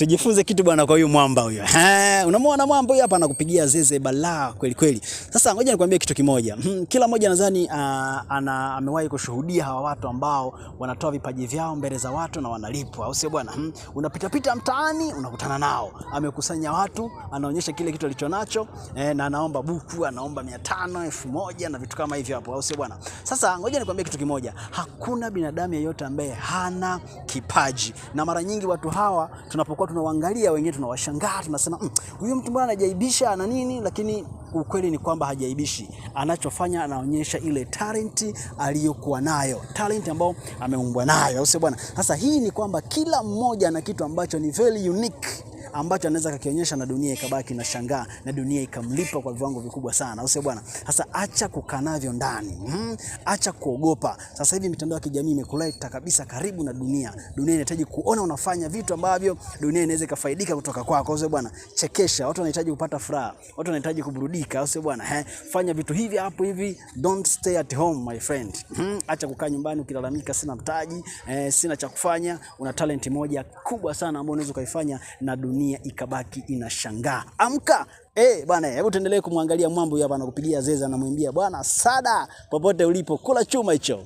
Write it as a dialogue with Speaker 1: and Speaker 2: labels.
Speaker 1: Tujifunze kitu bwana kwa huyu mwamba huyo. Unamwona mwamba huyo hapa anakupigia zeze balaa kweli kweli. Sasa ngoja nikwambie kitu kimoja. Kila mmoja nadhani amewahi kushuhudia hawa watu ambao wanatoa vipaji vyao mbele za watu na wanalipwa, au sio bwana? Unapita pita mtaani unakutana nao. Amekusanya watu, anaonyesha kile kitu alichonacho, na anaomba buku, anaomba 500, 1000 na vitu kama hivyo hapo, au sio bwana? Sasa ngoja nikwambie kitu kimoja. Hakuna binadamu yeyote ambaye hana kipaji. Na mara nyingi watu hawa tunapokuwa tunawaangalia wengine tunawashangaa, tunasema huyu mtu bwana anajaibisha na nini, lakini ukweli ni kwamba hajaibishi. Anachofanya anaonyesha ile talent aliyokuwa nayo, talent ambayo ameumbwa nayo, au sio bwana? Sasa hii ni kwamba kila mmoja ana kitu ambacho ni very unique, ambacho anaweza kukionyesha na dunia ikabaki na shangaa na dunia ikamlipa kwa viwango vikubwa sana, au sio bwana? Sasa acha kukaa navyo ndani, acha kuogopa. Sasa hivi mitandao ya kijamii imekuleta kabisa karibu na dunia. Dunia inahitaji kuona unafanya vitu ambavyo dunia inaweza kufaidika kutoka kwako, au sio bwana? Chekesha, watu wanahitaji kupata furaha, watu wanahitaji kuburudika, au sio bwana? Fanya vitu hivi hapo hivi, don't stay at home my friend. Acha kukaa nyumbani ukilalamika sina mtaji, sina cha kufanya. Una talent moja kubwa sana ambayo unaweza kuifanya na dunia ikabaki inashangaa. Amka! Bwana, hebu tuendelee kumwangalia mwambo hapa anakupigia zeza, anamwambia bwana Sada, popote ulipo kula chuma hicho.